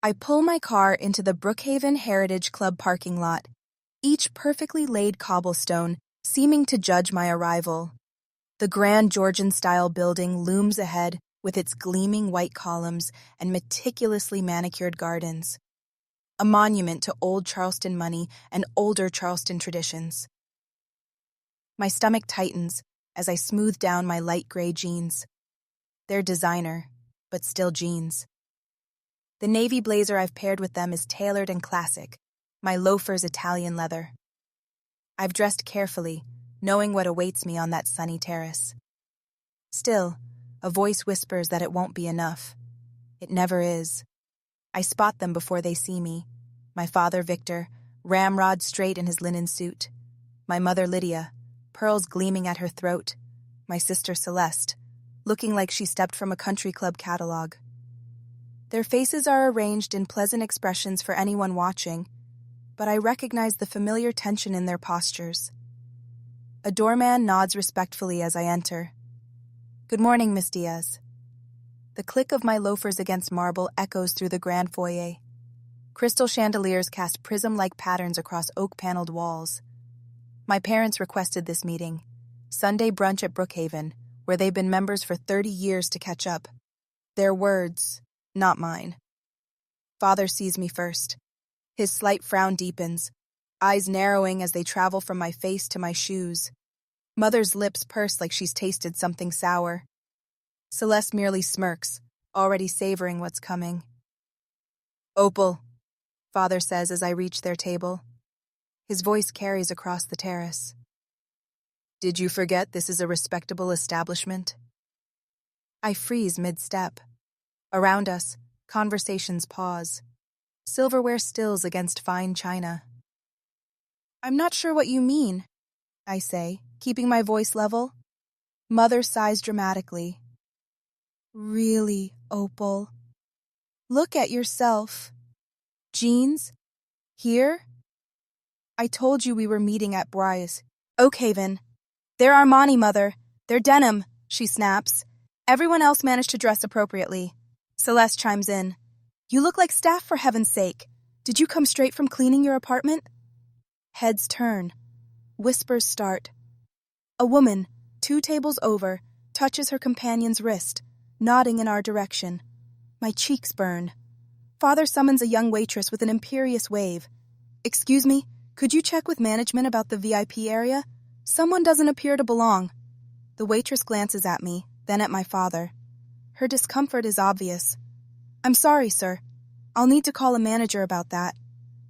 I pull my car into the Brookhaven Heritage Club parking lot, each perfectly laid cobblestone seeming to judge my arrival. The grand Georgian-style building looms ahead with its gleaming white columns and meticulously manicured gardens. A monument to old Charleston money and older Charleston traditions. My stomach tightens as I smooth down my light gray jeans. They're designer, but still jeans. The navy blazer I've paired with them is tailored and classic, my loafers Italian leather. I've dressed carefully, knowing what awaits me on that sunny terrace. Still, a voice whispers that it won't be enough. It never is. I spot them before they see me. My father, Victor, ramrod straight in his linen suit. My mother, Lydia, pearls gleaming at her throat. My sister, Celeste, looking like she stepped from a country club catalog. Their faces are arranged in pleasant expressions for anyone watching, but I recognize the familiar tension in their postures. A doorman nods respectfully as I enter. "Good morning, Miss Diaz." The click of my loafers against marble echoes through the grand foyer. Crystal chandeliers cast prism-like patterns across oak-paneled walls. My parents requested this meeting, Sunday brunch at Brookhaven, where they've been members for 30 years to catch up. Their words, not mine. Father sees me first. His slight frown deepens, eyes narrowing as they travel from my face to my shoes. Mother's lips purse like she's tasted something sour. Celeste merely smirks, already savoring what's coming. "Opal," Father says as I reach their table. His voice carries across the terrace. "Did you forget this is a respectable establishment?" I freeze mid-step. Around us, conversations pause. Silverware stills against fine china. "I'm not sure what you mean," I say, keeping my voice level. Mother sighs dramatically. "Really, Opal? Look at yourself. Jeans? Here? I told you we were meeting at Bryce. Oakhaven. They're Armani, Mother. They're denim," she snaps. Everyone else managed to dress appropriately. Celeste chimes in. "You look like staff, for heaven's sake. Did you come straight from cleaning your apartment?" Heads turn. Whispers start. A woman, 2 tables over, touches her companion's wrist, nodding in our direction. My cheeks burn. Father summons a young waitress with an imperious wave. "Excuse me, could you check with management about the VIP area? Someone doesn't appear to belong." The waitress glances at me, then at my father. Her discomfort is obvious. "I'm sorry, sir. I'll need to call a manager about that."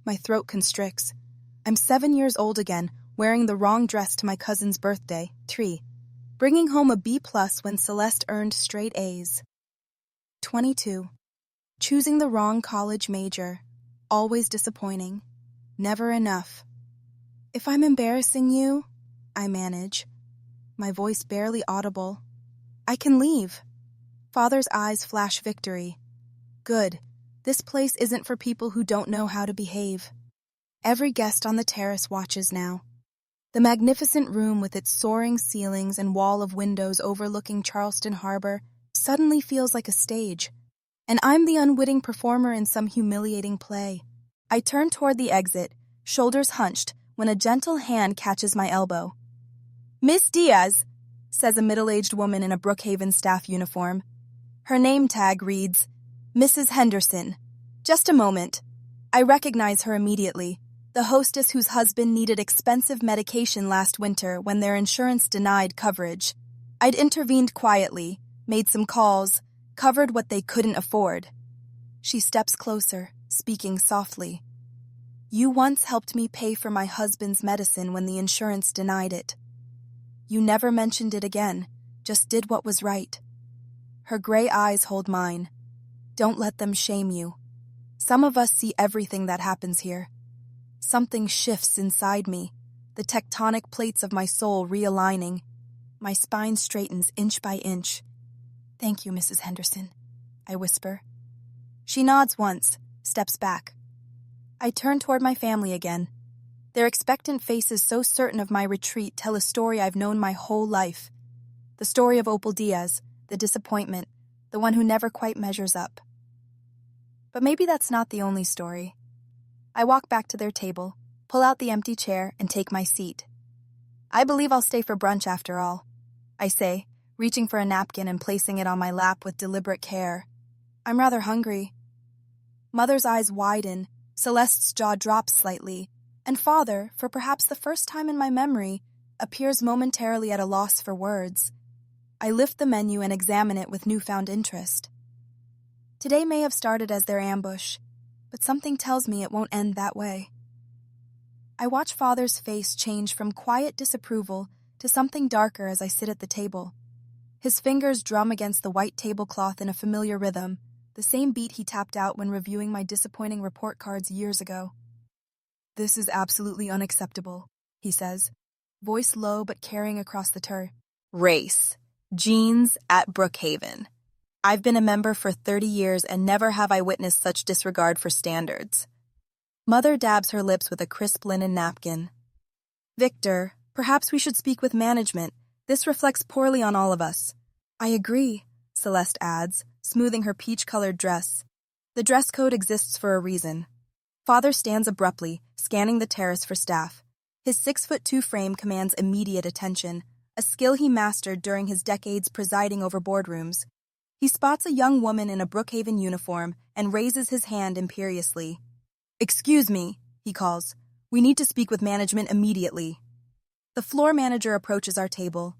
My throat constricts. I'm 7 years old again, wearing the wrong dress to my cousin's birthday, 3. Bringing home a B+ when Celeste earned straight A's. 22. Choosing the wrong college major. Always disappointing. Never enough. "If I'm embarrassing you," I manage, my voice barely audible, "I can leave." Father's eyes flash victory. Good. This place isn't for people who don't know how to behave. Every guest on the terrace watches now. The magnificent room with its soaring ceilings and wall of windows overlooking Charleston Harbor suddenly feels like a stage, and I'm the unwitting performer in some humiliating play. I turn toward the exit, shoulders hunched, when a gentle hand catches my elbow. "Miss Diaz," says a middle-aged woman in a Brookhaven staff uniform. Her name tag reads, "Mrs. Henderson." Just a moment. I recognize her immediately, the hostess whose husband needed expensive medication last winter when their insurance denied coverage. I'd intervened quietly, made some calls, covered what they couldn't afford. She steps closer, speaking softly. "You once helped me pay for my husband's medicine when the insurance denied it. You never mentioned it again, just did what was right." Her gray eyes hold mine. "Don't let them shame you. Some of us see everything that happens here." Something shifts inside me, the tectonic plates of my soul realigning. My spine straightens inch by inch. "Thank you, Mrs. Henderson," I whisper. She nods once, steps back. I turn toward my family again. Their expectant faces so certain of my retreat tell a story I've known my whole life. The story of Opal Diaz, the disappointment, the one who never quite measures up. But maybe that's not the only story. I walk back to their table, pull out the empty chair, and take my seat. I believe I'll stay for brunch after all, I say, reaching for a napkin and placing it on my lap with deliberate care. I'm rather hungry. Mother's eyes widen, Celeste's jaw drops slightly, and Father, for perhaps the first time in my memory, appears momentarily at a loss for words. I lift the menu and examine it with newfound interest. Today may have started as their ambush, but something tells me it won't end that way. I watch Father's face change from quiet disapproval to something darker as I sit at the table. His fingers drum against the white tablecloth in a familiar rhythm, the same beat he tapped out when reviewing my disappointing report cards years ago. "This is absolutely unacceptable," he says, voice low but carrying across the race. Jeans at Brookhaven. I've been a member for 30 years and never have I witnessed such disregard for standards. Mother dabs her lips with a crisp linen napkin. "Victor, perhaps we should speak with management. This reflects poorly on all of us." "I agree," Celeste adds, smoothing her peach-colored dress. "The dress code exists for a reason." Father stands abruptly, scanning the terrace for staff. His 6'2" frame commands immediate attention, a skill he mastered during his decades presiding over boardrooms. He spots a young woman in a Brookhaven uniform and raises his hand imperiously. "Excuse me," he calls. "We need to speak with management immediately." The floor manager approaches our table.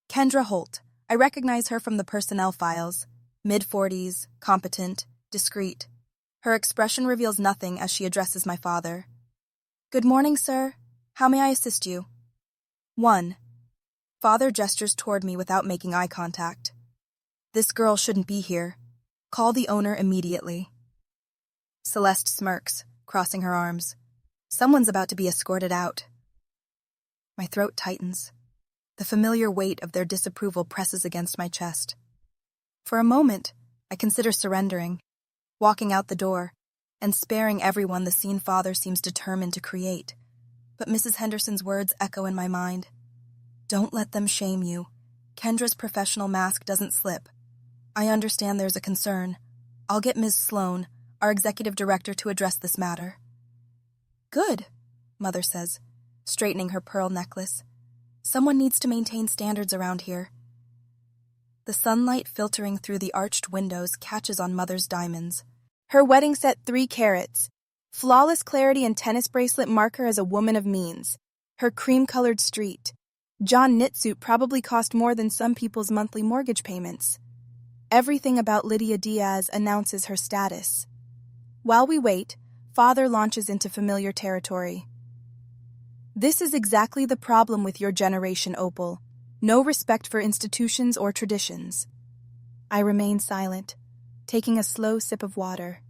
Kendra Holt. I recognize her from the personnel files. Mid-40s, competent, discreet. Her expression reveals nothing as she addresses my father. "Good morning, sir. How may I assist you?" 1. Father gestures toward me without making eye contact. "This girl shouldn't be here. Call the owner immediately." Celeste smirks, crossing her arms. Someone's about to be escorted out. My throat tightens. The familiar weight of their disapproval presses against my chest. For a moment, I consider surrendering, walking out the door, and sparing everyone the scene Father seems determined to create. But Mrs. Henderson's words echo in my mind. "Don't let them shame you. Kendra's professional mask doesn't slip. I understand there's a concern. I'll get Ms. Sloan, our executive director, to address this matter." "Good," Mother says, straightening her pearl necklace. "Someone needs to maintain standards around here." The sunlight filtering through the arched windows catches on Mother's diamonds. Her wedding set 3 carats. Flawless clarity and tennis bracelet mark her as a woman of means. Her cream-colored street. John knit suit probably cost more than some people's monthly mortgage payments. Everything about Lydia Diaz announces her status. While we wait, Father launches into familiar territory. "This is exactly the problem with your generation, Opal. No respect for institutions or traditions." I remain silent, taking a slow sip of water.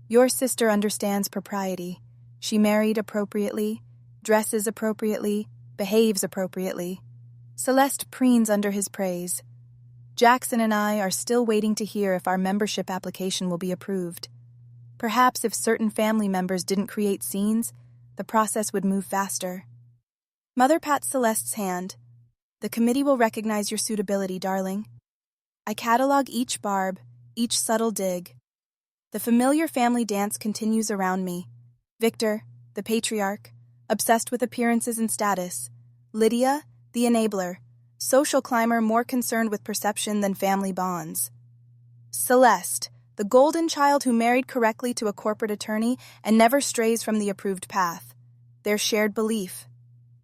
"Your sister understands propriety. She married appropriately, dresses appropriately, behaves appropriately." Celeste preens under his praise. "Jackson and I are still waiting to hear if our membership application will be approved. Perhaps if certain family members didn't create scenes, the process would move faster." Mother pats Celeste's hand. "The committee will recognize your suitability, darling." I catalog each barb, each subtle dig. The familiar family dance continues around me. Victor, the patriarch, obsessed with appearances and status. Lydia, the enabler, social climber more concerned with perception than family bonds. Celeste, the golden child who married correctly to a corporate attorney and never strays from the approved path. Their shared belief.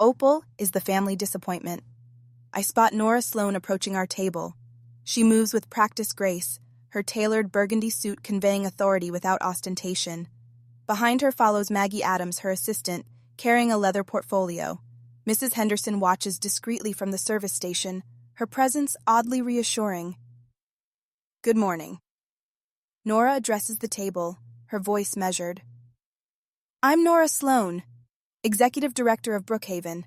Opal is the family disappointment. I spot Nora Sloan approaching our table. She moves with practiced grace, her tailored burgundy suit conveying authority without ostentation. Behind her follows Maggie Adams, her assistant, carrying a leather portfolio. Mrs. Henderson watches discreetly from the service station, her presence oddly reassuring. "Good morning." Nora addresses the table, her voice measured. "I'm Nora Sloan, Executive Director of Brookhaven.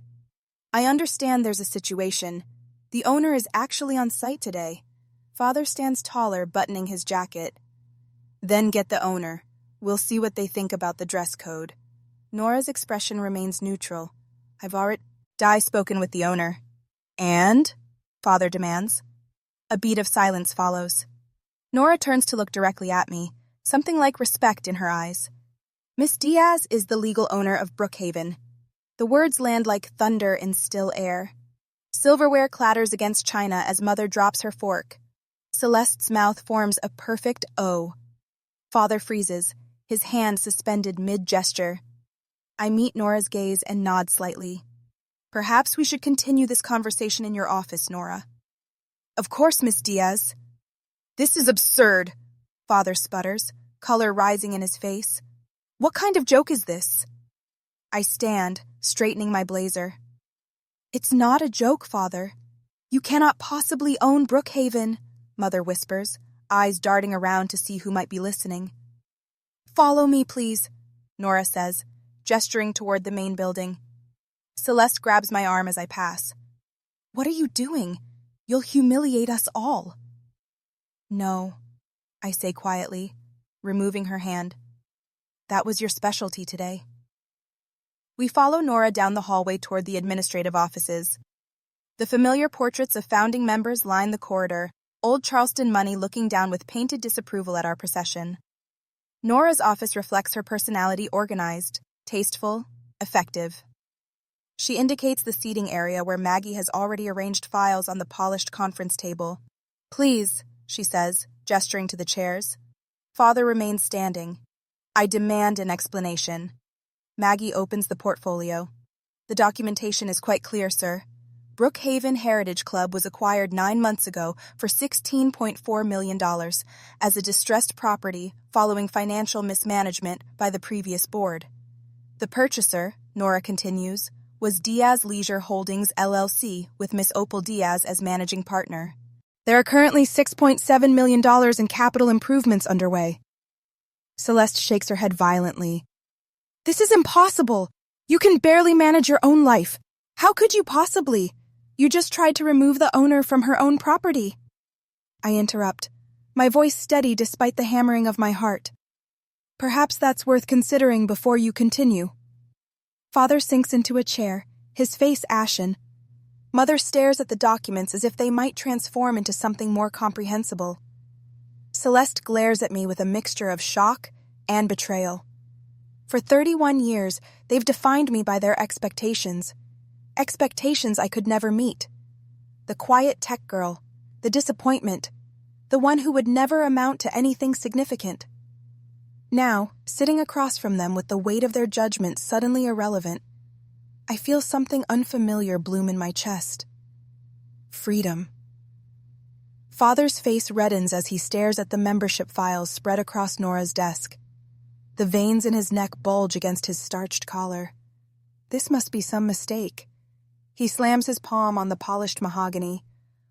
I understand there's a situation. The owner is actually on site today." Father stands taller, buttoning his jacket. "Then get the owner. We'll see what they think about the dress code." Nora's expression remains neutral. "I've already spoken with the owner." "And?" Father demands. A beat of silence follows. Nora turns to look directly at me, something like respect in her eyes. Miss Diaz is the legal owner of Brookhaven. The words land like thunder in still air. Silverware clatters against china as Mother drops her fork. Celeste's mouth forms a perfect O. Father freezes, his hand suspended mid-gesture. I meet Nora's gaze and nod slightly. Perhaps we should continue this conversation in your office, Nora. Of course, Miss Diaz. This is absurd, Father sputters, color rising in his face. What kind of joke is this? I stand, straightening my blazer. It's not a joke, Father. You cannot possibly own Brookhaven, Mother whispers, eyes darting around to see who might be listening. Follow me, please, Nora says, gesturing toward the main building. Celeste grabs my arm as I pass. What are you doing? You'll humiliate us all. No, I say quietly, removing her hand. That was your specialty today. We follow Nora down the hallway toward the administrative offices. The familiar portraits of founding members line the corridor, old Charleston money looking down with painted disapproval at our procession. Nora's office reflects her personality: organized, tasteful, effective. She indicates the seating area where Maggie has already arranged files on the polished conference table. Please, she says, gesturing to the chairs. Father remains standing. I demand an explanation. Maggie opens the portfolio. The documentation is quite clear, sir. Brookhaven Heritage Club was acquired 9 months ago for $16.4 million as a distressed property following financial mismanagement by the previous board. The purchaser, Nora continues, was Diaz Leisure Holdings, LLC, with Miss Opal Diaz as managing partner. There are currently $6.7 million in capital improvements underway. Celeste shakes her head violently. This is impossible. You can barely manage your own life. How could you possibly? You just tried to remove the owner from her own property. I interrupt, my voice steady despite the hammering of my heart. Perhaps that's worth considering before you continue. Father sinks into a chair, his face ashen. Mother stares at the documents as if they might transform into something more comprehensible. Celeste glares at me with a mixture of shock and betrayal. For 31 years, they've defined me by their expectations. Expectations I could never meet. The quiet tech girl, the disappointment, the one who would never amount to anything significant. Now, sitting across from them with the weight of their judgment suddenly irrelevant, I feel something unfamiliar bloom in my chest. Freedom. Father's face reddens as he stares at the membership files spread across Nora's desk. The veins in his neck bulge against his starched collar. This must be some mistake. He slams his palm on the polished mahogany.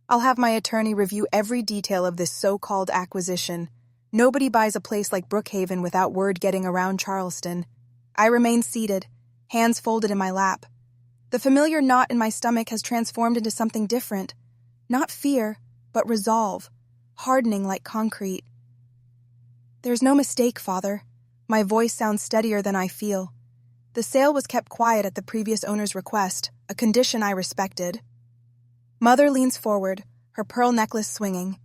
I'll have my attorney review every detail of this so-called acquisition. Nobody buys a place like Brookhaven without word getting around Charleston. I remain seated, hands folded in my lap. The familiar knot in my stomach has transformed into something different. Not fear, but resolve, hardening like concrete. There's no mistake, Father. My voice sounds steadier than I feel. The sale was kept quiet at the previous owner's request, a condition I respected. Mother leans forward, her pearl necklace swinging.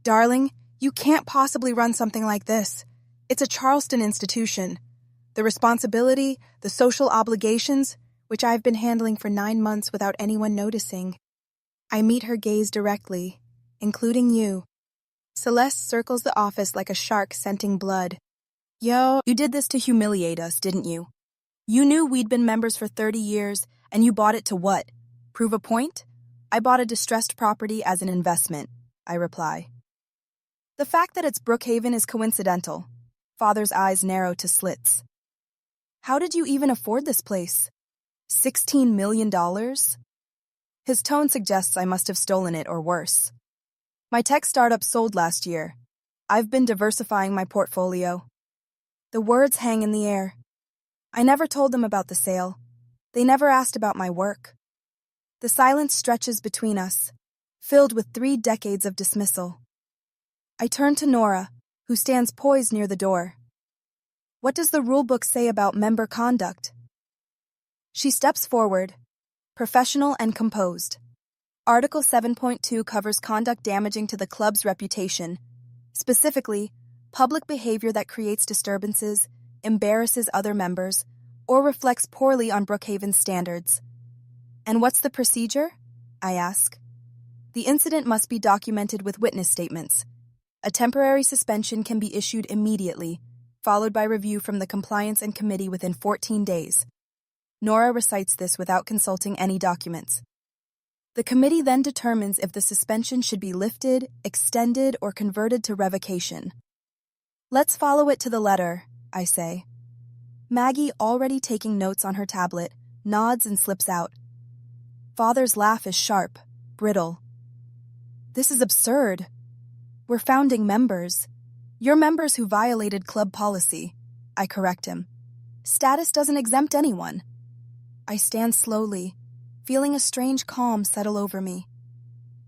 Darling, you can't possibly run something like this. It's a Charleston institution. The responsibility, the social obligations, which I've been handling for 9 months without anyone noticing. I meet her gaze directly, including you. Celeste circles the office like a shark scenting blood. Yo, you did this to humiliate us, didn't you? You knew we'd been members for 30 years, and you bought it to what? Prove a point? I bought a distressed property as an investment, I reply. The fact that it's Brookhaven is coincidental. Father's eyes narrow to slits. How did you even afford this place? $16 million? His tone suggests I must have stolen it or worse. My tech startup sold last year. I've been diversifying my portfolio. The words hang in the air. I never told them about the sale. They never asked about my work. The silence stretches between us, filled with 3 decades of dismissal. I turn to Nora, who stands poised near the door. What does the rulebook say about member conduct? She steps forward, professional and composed. Article 7.2 covers conduct damaging to the club's reputation, specifically, public behavior that creates disturbances, embarrasses other members, or reflects poorly on Brookhaven's standards. And what's the procedure? I ask. The incident must be documented with witness statements. A temporary suspension can be issued immediately, followed by review from the Compliance and Committee within 14 days. Nora recites this without consulting any documents. The committee then determines if the suspension should be lifted, extended, or converted to revocation. Let's follow it to the letter, I say. Maggie, already taking notes on her tablet, nods and slips out. Father's laugh is sharp, brittle. This is absurd. We're founding members. You're members who violated club policy. I correct him. Status doesn't exempt anyone. I stand slowly, feeling a strange calm settle over me.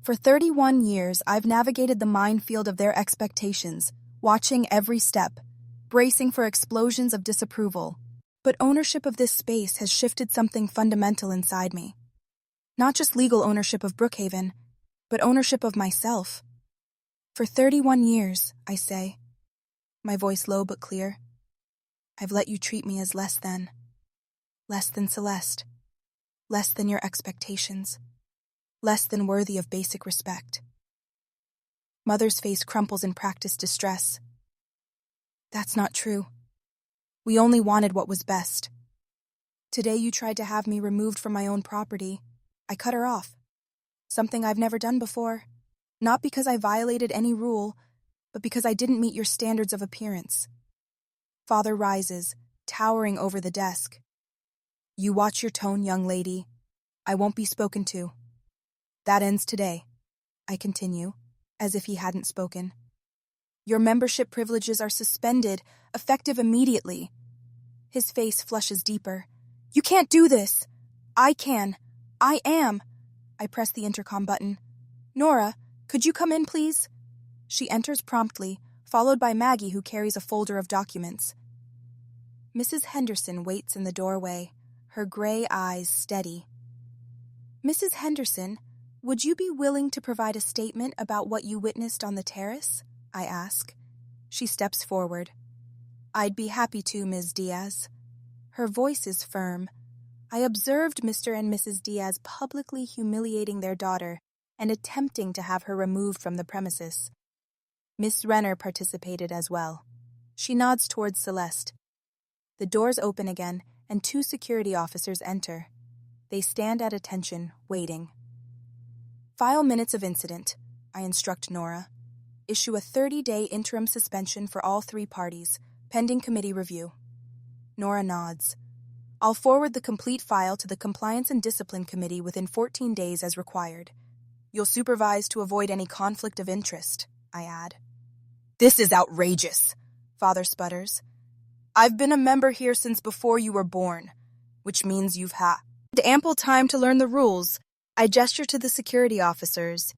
For 31 years, I've navigated the minefield of their expectations, watching every step, bracing for explosions of disapproval. But ownership of this space has shifted something fundamental inside me. Not just legal ownership of Brookhaven, but ownership of myself. For 31 years, I say, my voice low but clear, I've let you treat me as less than Celeste, less than your expectations, less than worthy of basic respect. Mother's face crumples in practiced distress. That's not true. We only wanted what was best. Today you tried to have me removed from my own property. I cut her off. Something I've never done before. Not because I violated any rule, but because I didn't meet your standards of appearance. Father rises, towering over the desk. You watch your tone, young lady. I won't be spoken to. That ends today, I continue, as if he hadn't spoken. Your membership privileges are suspended, effective immediately. His face flushes deeper. You can't do this. I can. I am. I press the intercom button. Nora, could you come in, please? She enters promptly, followed by Maggie, who carries a folder of documents. Mrs. Henderson waits in the doorway, her gray eyes steady. Mrs. Henderson, would you be willing to provide a statement about what you witnessed on the terrace? I ask. She steps forward. I'd be happy to, Ms. Diaz. Her voice is firm. I observed Mr. and Mrs. Diaz publicly humiliating their daughter and attempting to have her removed from the premises. Miss Renner participated as well. She nods towards Celeste. The doors open again, and 2 security officers enter. They stand at attention, waiting. File minutes of incident, I instruct Nora. Issue a 30-day interim suspension for all 3 parties, pending committee review. Nora nods. I'll forward the complete file to the Compliance and Discipline Committee within 14 days as required. You'll supervise to avoid any conflict of interest, I add. This is outrageous, Father sputters. I've been a member here since before you were born, which means you've had ample time to learn the rules. I gesture to the security officers.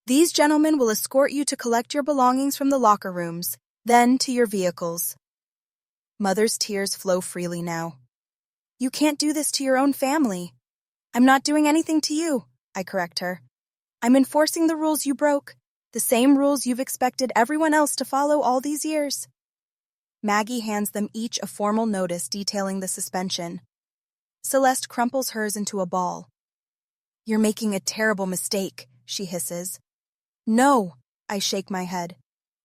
These gentlemen will escort you to collect your belongings from the locker rooms, then to your vehicles. Mother's tears flow freely now. You can't do this to your own family. I'm not doing anything to you, I correct her. I'm enforcing the rules you broke, the same rules you've expected everyone else to follow all these years. Maggie hands them each a formal notice detailing the suspension. Celeste crumples hers into a ball. You're making a terrible mistake, she hisses. No, I shake my head.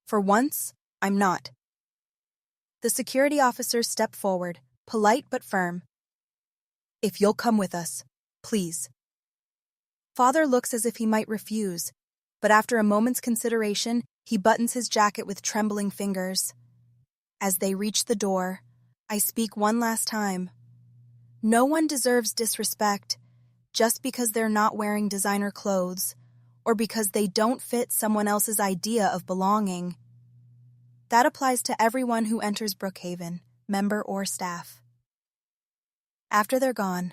For once, I'm not. The security officers step forward, polite but firm. If you'll come with us, please. Father looks as if he might refuse, but after a moment's consideration, he buttons his jacket with trembling fingers. As they reach the door, I speak one last time. No one deserves disrespect just because they're not wearing designer clothes or because they don't fit someone else's idea of belonging. That applies to everyone who enters Brookhaven, member or staff. After they're gone,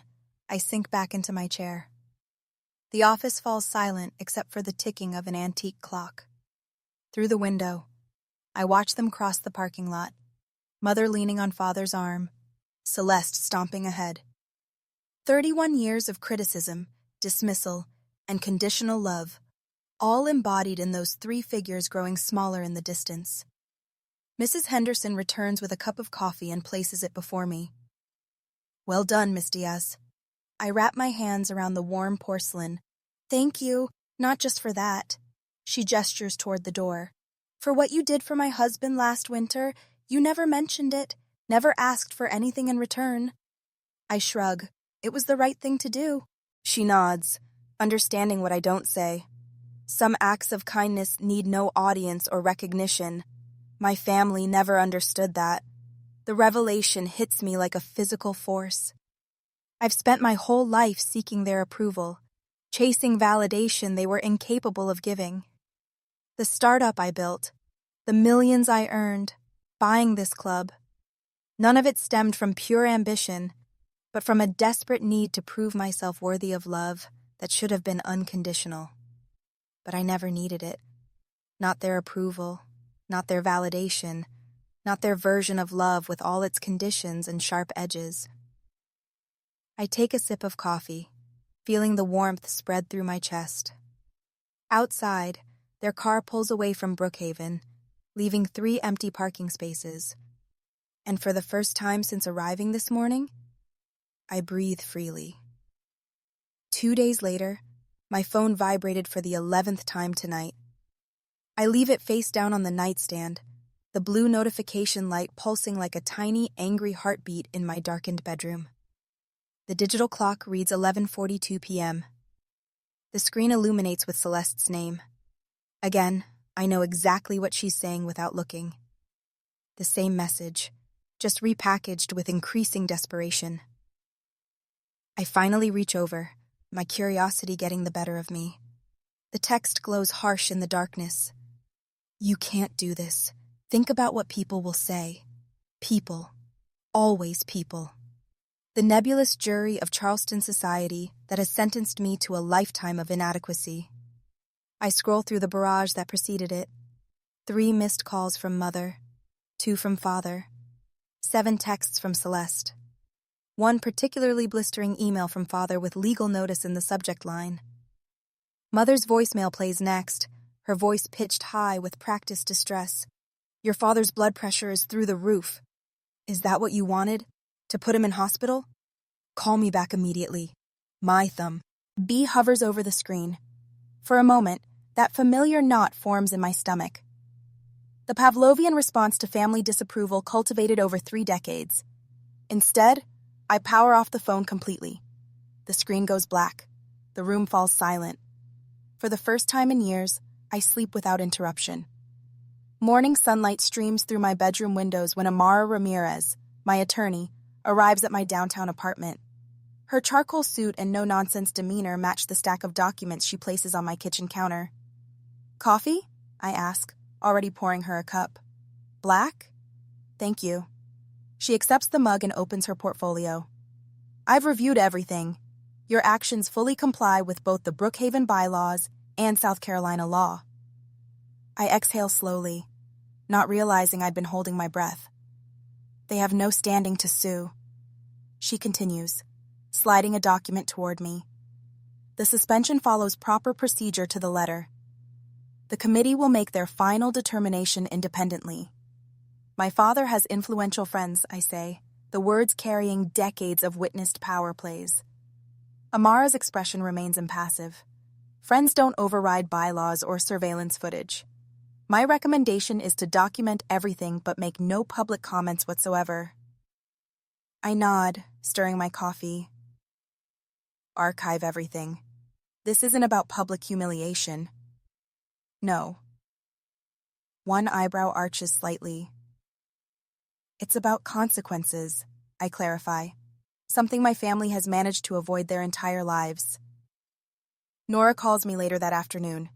I sink back into my chair. The office falls silent except for the ticking of an antique clock. Through the window, I watch them cross the parking lot, Mother leaning on Father's arm, Celeste stomping ahead. 31 years of criticism, dismissal, and conditional love, all embodied in those 3 figures growing smaller in the distance. Mrs. Henderson returns with a cup of coffee and places it before me. Well done, Miss Diaz. I wrap my hands around the warm porcelain. Thank you, not just for that. She gestures toward the door. For what you did for my husband last winter, you never mentioned it, never asked for anything in return. I shrug. It was the right thing to do. She nods, understanding what I don't say. Some acts of kindness need no audience or recognition. My family never understood that. The revelation hits me like a physical force. I've spent my whole life seeking their approval, chasing validation they were incapable of giving. The startup I built, the millions I earned, buying this club, none of it stemmed from pure ambition, but from a desperate need to prove myself worthy of love that should have been unconditional. But I never needed it. Not their approval, not their validation, not their version of love with all its conditions and sharp edges. I take a sip of coffee, feeling the warmth spread through my chest. Outside, their car pulls away from Brookhaven, leaving 3 empty parking spaces. And for the first time since arriving this morning, I breathe freely. 2 days later, my phone vibrated for the 11th time tonight. I leave it face down on the nightstand, the blue notification light pulsing like a tiny, angry heartbeat in my darkened bedroom. The digital clock reads 11:42 p.m. The screen illuminates with Celeste's name. Again, I know exactly what she's saying without looking. The same message, just repackaged with increasing desperation. I finally reach over, my curiosity getting the better of me. The text glows harsh in the darkness. You can't do this. Think about what people will say. People. Always people. The nebulous jury of Charleston society that has sentenced me to a lifetime of inadequacy. I scroll through the barrage that preceded it. 3 missed calls from Mother, 2 from Father, 7 texts from Celeste. 1 particularly blistering email from Father with legal notice in the subject line. Mother's voicemail plays next, her voice pitched high with practiced distress. Your father's blood pressure is through the roof. Is that what you wanted? To put him in hospital? Call me back immediately. My thumb. B hovers over the screen. For a moment, that familiar knot forms in my stomach. The Pavlovian response to family disapproval cultivated over 3 decades. Instead, I power off the phone completely. The screen goes black. The room falls silent. For the first time in years, I sleep without interruption. Morning sunlight streams through my bedroom windows when Amara Ramirez, my attorney, arrives at my downtown apartment. Her charcoal suit and no-nonsense demeanor match the stack of documents she places on my kitchen counter. Coffee? I ask, already pouring her a cup. Black? Thank you. She accepts the mug and opens her portfolio. I've reviewed everything. Your actions fully comply with both the Brookhaven bylaws and South Carolina law. I exhale slowly, not realizing I'd been holding my breath. They have no standing to sue. She continues, sliding a document toward me. The suspension follows proper procedure to the letter. The committee will make their final determination independently. My father has influential friends, I say, the words carrying decades of witnessed power plays. Amara's expression remains impassive. Friends don't override bylaws or surveillance footage. My recommendation is to document everything but make no public comments whatsoever. I nod, stirring my coffee. Archive everything. This isn't about public humiliation. No. One eyebrow arches slightly. It's about consequences, I clarify, something my family has managed to avoid their entire lives. Nora calls me later that afternoon.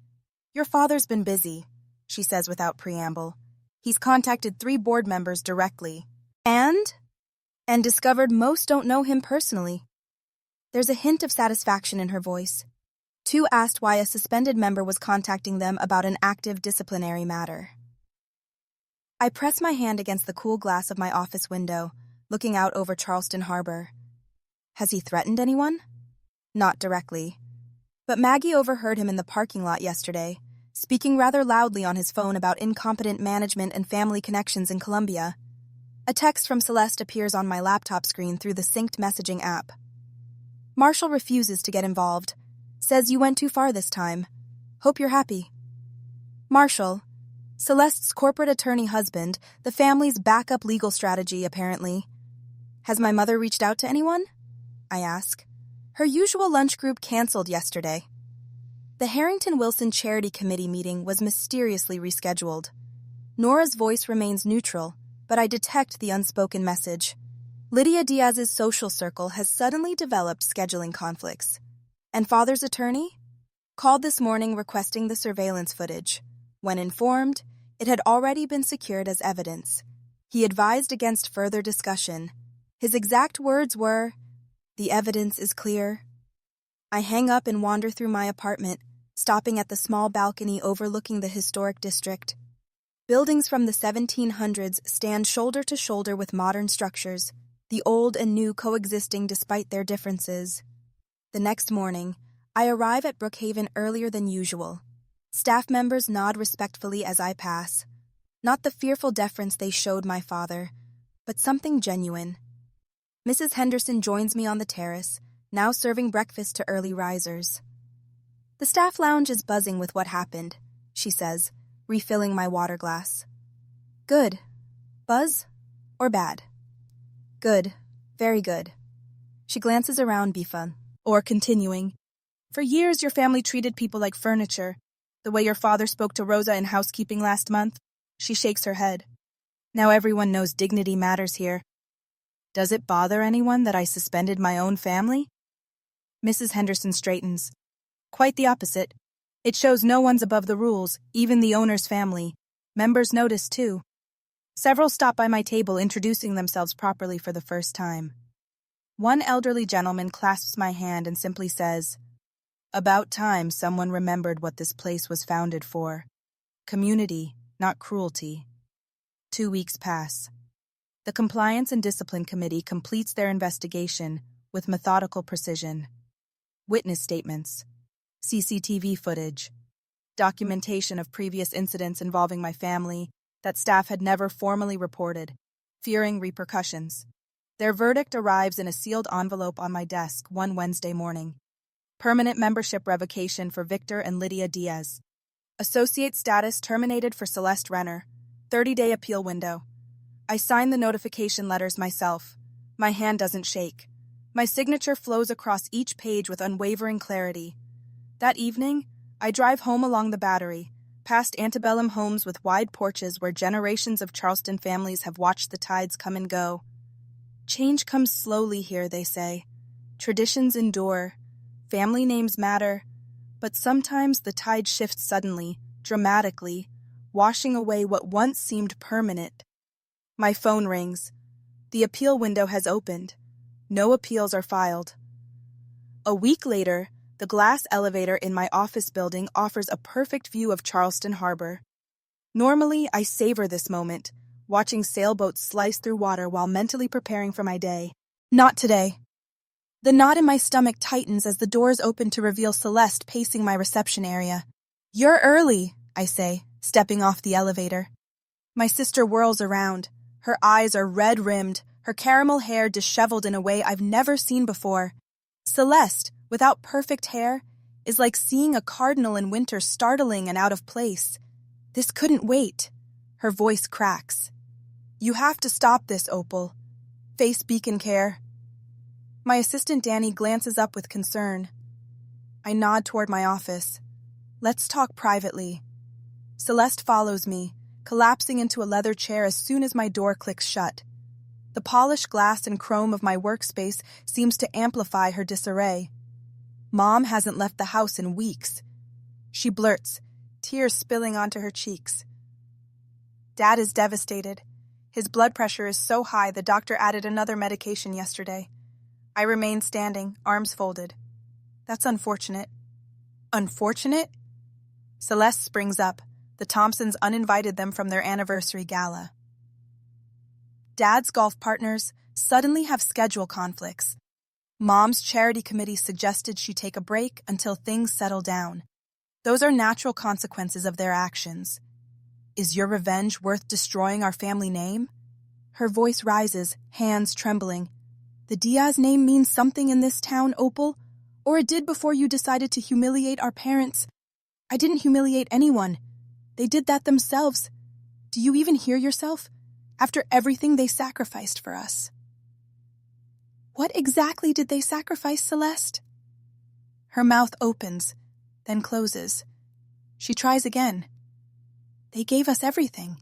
Your father's been busy, she says without preamble. He's contacted 3 board members directly. And discovered most don't know him personally. There's a hint of satisfaction in her voice. 2 asked why a suspended member was contacting them about an active disciplinary matter. I press my hand against the cool glass of my office window, looking out over Charleston Harbor. Has he threatened anyone? Not directly. But Maggie overheard him in the parking lot yesterday, speaking rather loudly on his phone about incompetent management and family connections in Colombia. A text from Celeste appears on my laptop screen through the synced messaging app. Marshall refuses to get involved, says you went too far this time. Hope you're happy. Marshall, Celeste's corporate attorney husband, the family's backup legal strategy, apparently. Has my mother reached out to anyone? I ask. Her usual lunch group canceled yesterday. The Harrington-Wilson Charity Committee meeting was mysteriously rescheduled. Nora's voice remains neutral, but I detect the unspoken message. Lydia Diaz's social circle has suddenly developed scheduling conflicts. And father's attorney? Called this morning requesting the surveillance footage. When informed, it had already been secured as evidence. He advised against further discussion. His exact words were, "The evidence is clear." I hang up and wander through my apartment, stopping at the small balcony overlooking the historic district. Buildings from the 1700s stand shoulder to shoulder with modern structures, the old and new coexisting despite their differences. The next morning, I arrive at Brookhaven earlier than usual. Staff members nod respectfully as I pass. Not the fearful deference they showed my father, but something genuine. Mrs. Henderson joins me on the terrace, now serving breakfast to early risers. The staff lounge is buzzing with what happened, she says, refilling my water glass. Good. Buzz or bad? Good. Very good. She glances around Bifa, or continuing. For years your family treated people like furniture. The way your father spoke to Rosa in housekeeping last month, she shakes her head. Now everyone knows dignity matters here. Does it bother anyone that I suspended my own family? Mrs. Henderson straightens. Quite the opposite. It shows no one's above the rules, even the owner's family. Members notice, too. Several stop by my table introducing themselves properly for the first time. One elderly gentleman clasps my hand and simply says, "About time someone remembered what this place was founded for. Community, not cruelty." 2 weeks pass. The Compliance and Discipline Committee completes their investigation with methodical precision. Witness statements, CCTV footage, documentation of previous incidents involving my family that staff had never formally reported, fearing repercussions. Their verdict arrives in a sealed envelope on my desk one Wednesday morning. Permanent membership revocation for Victor and Lydia Diaz. Associate status terminated for Celeste Renner. 30-day appeal window. I sign the notification letters myself. My hand doesn't shake. My signature flows across each page with unwavering clarity. That evening, I drive home along the Battery, past antebellum homes with wide porches where generations of Charleston families have watched the tides come and go. Change comes slowly here, they say. Traditions endure. Family names matter. But sometimes the tide shifts suddenly, dramatically, washing away what once seemed permanent. My phone rings. The appeal window has opened. No appeals are filed. A week later, the glass elevator in my office building offers a perfect view of Charleston Harbor. Normally, I savor this moment, watching sailboats slice through water while mentally preparing for my day. Not today. The knot in my stomach tightens as the doors open to reveal Celeste pacing my reception area. "You're early," I say, stepping off the elevator. My sister whirls around. Her eyes are red-rimmed, her caramel hair disheveled in a way I've never seen before. Celeste, without perfect hair, is like seeing a cardinal in winter startling and out of place. This couldn't wait. Her voice cracks. "You have to stop this, Opal. Face beacon care." My assistant Danny glances up with concern. I nod toward my office. "Let's talk privately." Celeste follows me, collapsing into a leather chair as soon as my door clicks shut. The polished glass and chrome of my workspace seems to amplify her disarray. Mom hasn't left the house in weeks. She blurts, tears spilling onto her cheeks. Dad is devastated. His blood pressure is so high the doctor added another medication yesterday. I remain standing, arms folded. That's unfortunate. Unfortunate? Celeste springs up. The Thompsons uninvited them from their anniversary gala. Dad's golf partners suddenly have schedule conflicts. Mom's charity committee suggested she take a break until things settle down. Those are natural consequences of their actions. Is your revenge worth destroying our family name? Her voice rises, hands trembling. The Diaz name means something in this town, Opal, or it did before you decided to humiliate our parents. I didn't humiliate anyone. They did that themselves. Do you even hear yourself? After everything they sacrificed for us. What exactly did they sacrifice, Celeste? Her mouth opens, then closes. She tries again. They gave us everything.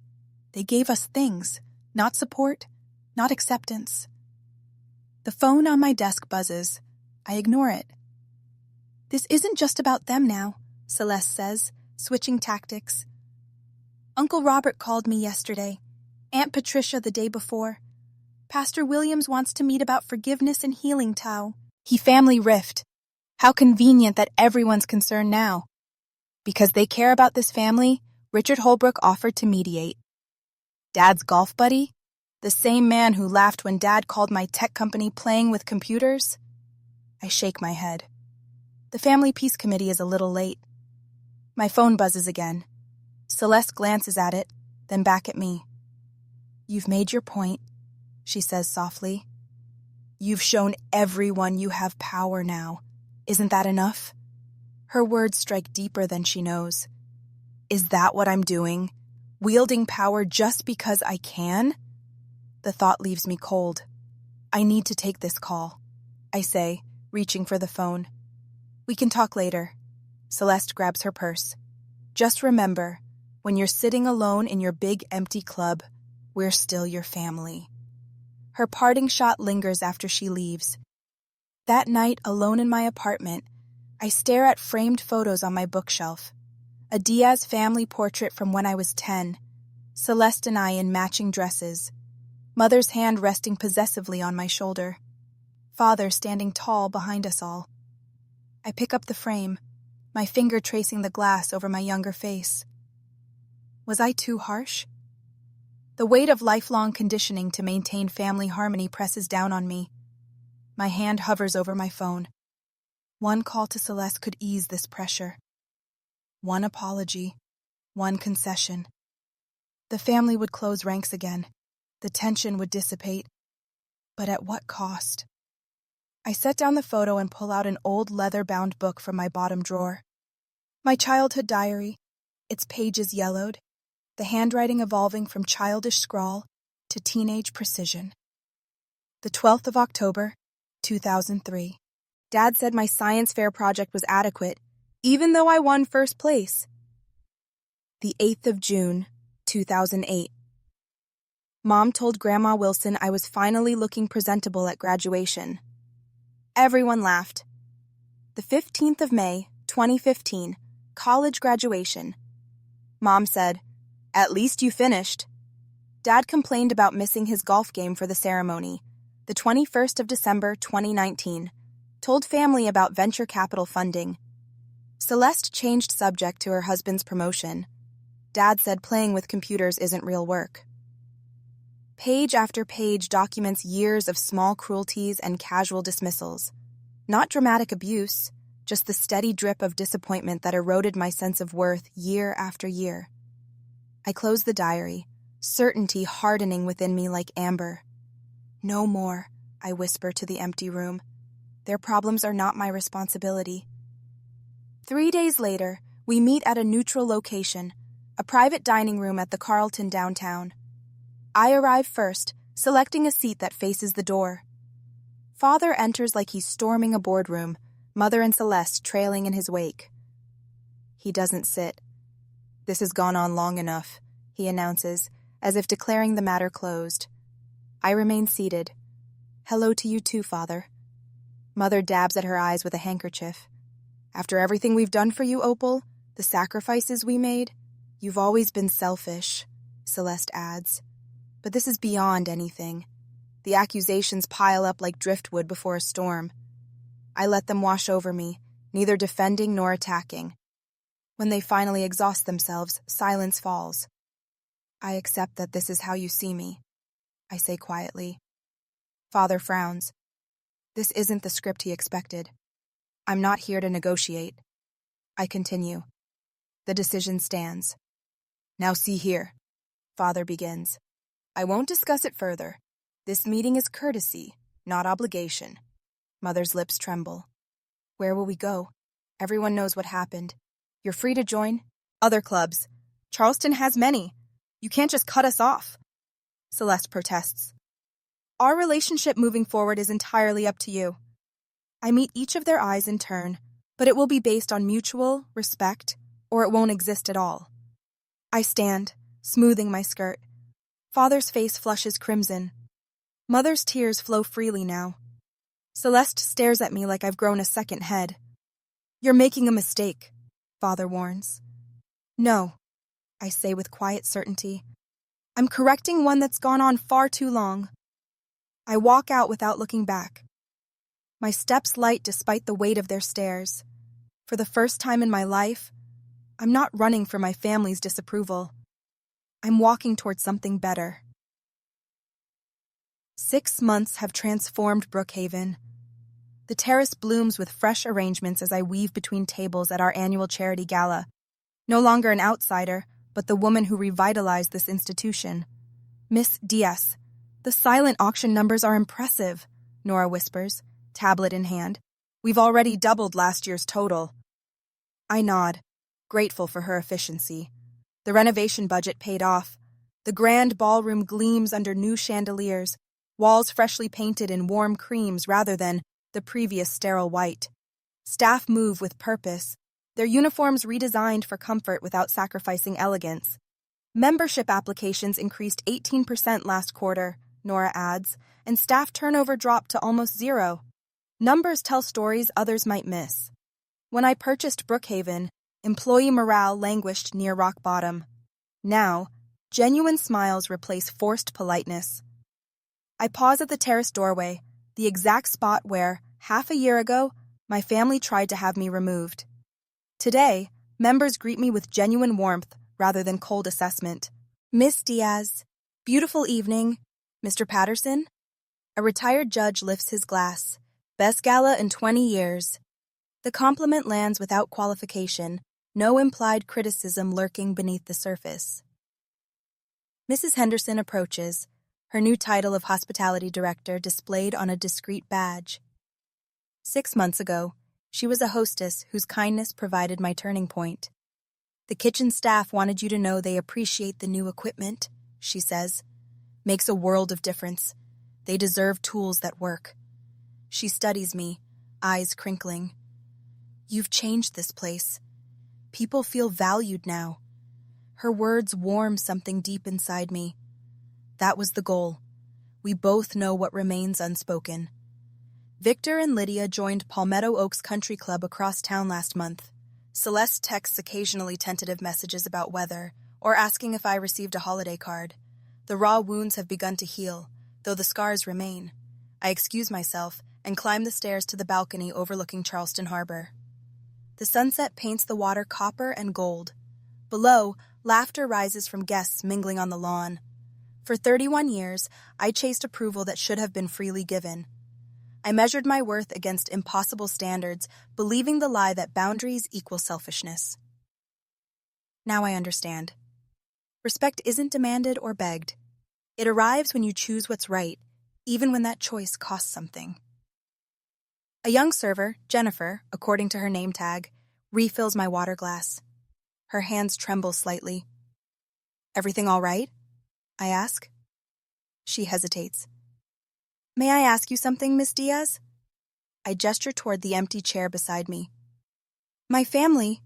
They gave us things, not support, not acceptance. The phone on my desk buzzes. I ignore it. This isn't just about them now, Celeste says, switching tactics. Uncle Robert called me yesterday. Aunt Patricia the day before. Pastor Williams wants to meet about forgiveness and healing, Tao. He family rift. How convenient that everyone's concerned now. Because they care about this family, Richard Holbrook offered to mediate. Dad's golf buddy? The same man who laughed when Dad called my tech company playing with computers? I shake my head. The family peace committee is a little late. My phone buzzes again. Celeste glances at it, then back at me. You've made your point, she says softly. You've shown everyone you have power now. Isn't that enough? Her words strike deeper than she knows. Is that what I'm doing? Wielding power just because I can? The thought leaves me cold. I need to take this call, I say, reaching for the phone. We can talk later. Celeste grabs her purse. Just remember, when you're sitting alone in your big empty club, we're still your family. Her parting shot lingers after she leaves. That night, alone in my apartment, I stare at framed photos on my bookshelf. A Diaz family portrait from when I was 10. Celeste and I in matching dresses. Mother's hand resting possessively on my shoulder. Father standing tall behind us all. I pick up the frame, my finger tracing the glass over my younger face. Was I too harsh? The weight of lifelong conditioning to maintain family harmony presses down on me. My hand hovers over my phone. One call to Celeste could ease this pressure. One apology, one concession. The family would close ranks again. The tension would dissipate. But at what cost? I set down the photo and pull out an old leather-bound book from my bottom drawer. My childhood diary, its pages yellowed, the handwriting evolving from childish scrawl to teenage precision. The 12th of October, 2003. Dad said my science fair project was adequate, even though I won first place. The 8th of June, 2008. Mom told Grandma Wilson I was finally looking presentable at graduation. Everyone laughed. The 15th of May, 2015, college graduation. Mom said, "At least you finished." Dad complained about missing his golf game for the ceremony. The 21st of December, 2019. Told family about venture capital funding. Celeste changed subject to her husband's promotion. Dad said playing with computers isn't real work. Page after page documents years of small cruelties and casual dismissals. Not dramatic abuse, just the steady drip of disappointment that eroded my sense of worth year after year. I close the diary, certainty hardening within me like amber. No more, I whisper to the empty room. Their problems are not my responsibility. 3 days later, we meet at a neutral location, a private dining room at the Charleston downtown. I arrive first, selecting a seat that faces the door. Father enters like he's storming a boardroom, Mother and Celeste trailing in his wake. He doesn't sit. "This has gone on long enough," he announces, as if declaring the matter closed. I remain seated. "Hello to you too, Father." Mother dabs at her eyes with a handkerchief. "After everything we've done for you, Opal, the sacrifices we made, you've always been selfish," Celeste adds. "But this is beyond anything. The accusations pile up like driftwood before a storm. I let them wash over me, neither defending nor attacking. When they finally exhaust themselves, silence falls. I accept that this is how you see me," I say quietly. Father frowns. This isn't the script he expected. "I'm not here to negotiate." I continue. The decision stands. Now see here, Father begins. I won't discuss it further. This meeting is courtesy, not obligation. Mother's lips tremble. Where will we go? Everyone knows what happened. You're free to join. Other clubs. Charleston has many. You can't just cut us off. Celeste protests. Our relationship moving forward is entirely up to you. I meet each of their eyes in turn, but it will be based on mutual respect, or it won't exist at all. I stand, smoothing my skirt. Father's face flushes crimson. Mother's tears flow freely now. Celeste stares at me like I've grown a second head. You're making a mistake, Father warns. No, I say with quiet certainty. I'm correcting one that's gone on far too long. I walk out without looking back. My steps light despite the weight of their stares. For the first time in my life, I'm not running for my family's disapproval. I'm walking towards something better. 6 months have transformed Brookhaven. The terrace blooms with fresh arrangements as I weave between tables at our annual charity gala. No longer an outsider, but the woman who revitalized this institution. Miss Diaz. The silent auction numbers are impressive, Nora whispers, tablet in hand. We've already doubled last year's total. I nod, grateful for her efficiency. The renovation budget paid off. The grand ballroom gleams under new chandeliers, walls freshly painted in warm creams rather than the previous sterile white. Staff move with purpose, their uniforms redesigned for comfort without sacrificing elegance. Membership applications increased 18% last quarter, Nora adds, and staff turnover dropped to almost zero. Numbers tell stories others might miss. When I purchased Brookhaven, employee morale languished near rock bottom. Now, genuine smiles replace forced politeness. I pause at the terrace doorway, the exact spot where, half a year ago, my family tried to have me removed. Today, members greet me with genuine warmth rather than cold assessment. Miss Diaz, beautiful evening. Mr. Patterson? A retired judge lifts his glass. Best gala in 20 years. The compliment lands without qualification, no implied criticism lurking beneath the surface. Mrs. Henderson approaches, her new title of hospitality director displayed on a discreet badge. 6 months ago, she was a hostess whose kindness provided my turning point. The kitchen staff wanted you to know they appreciate the new equipment, she says. Makes a world of difference. They deserve tools that work. She studies me, eyes crinkling. You've changed this place. People feel valued now. Her words warm something deep inside me. That was the goal. We both know what remains unspoken. Victor and Lydia joined Palmetto Oaks Country Club across town last month. Celeste texts occasionally tentative messages about weather or asking if I received a holiday card. The raw wounds have begun to heal, though the scars remain. I excuse myself and climb the stairs to the balcony overlooking Charleston Harbor. The sunset paints the water copper and gold. Below, laughter rises from guests mingling on the lawn. For 31 years, I chased approval that should have been freely given. I measured my worth against impossible standards, believing the lie that boundaries equal selfishness. Now I understand. Respect isn't demanded or begged. It arrives when you choose what's right, even when that choice costs something. A young server, Jennifer, according to her name tag, refills my water glass. Her hands tremble slightly. Everything all right? I ask. She hesitates. May I ask you something, Miss Diaz? I gesture toward the empty chair beside me. My family.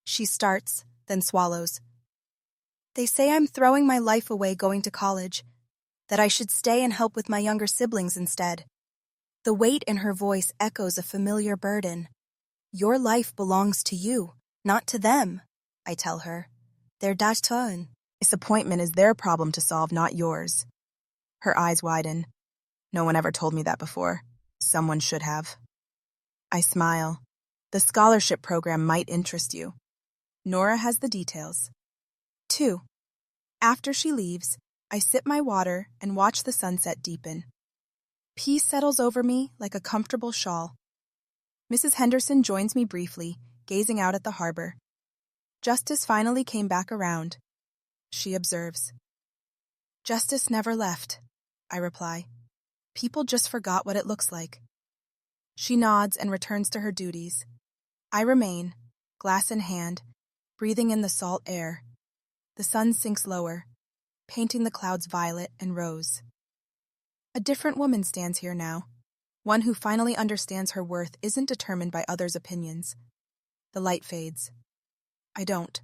She starts, then swallows. They say I'm throwing my life away going to college, that I should stay and help with my younger siblings instead. The weight in her voice echoes a familiar burden. Your life belongs to you, not to them, I tell her. They're Dashton. Disappointment is their problem to solve, not yours. Her eyes widen. No one ever told me that before. Someone should have. I smile. The scholarship program might interest you. Nora has the details. 2. After she leaves, I sip my water and watch the sunset deepen. Peace settles over me like a comfortable shawl. Mrs. Henderson joins me briefly, gazing out at the harbor. Justice finally came back around, she observes. Justice never left, I reply. People just forgot what it looks like. She nods and returns to her duties. I remain, glass in hand, breathing in the salt air. The sun sinks lower, painting the clouds violet and rose. A different woman stands here now, one who finally understands her worth isn't determined by others' opinions. The light fades. I don't.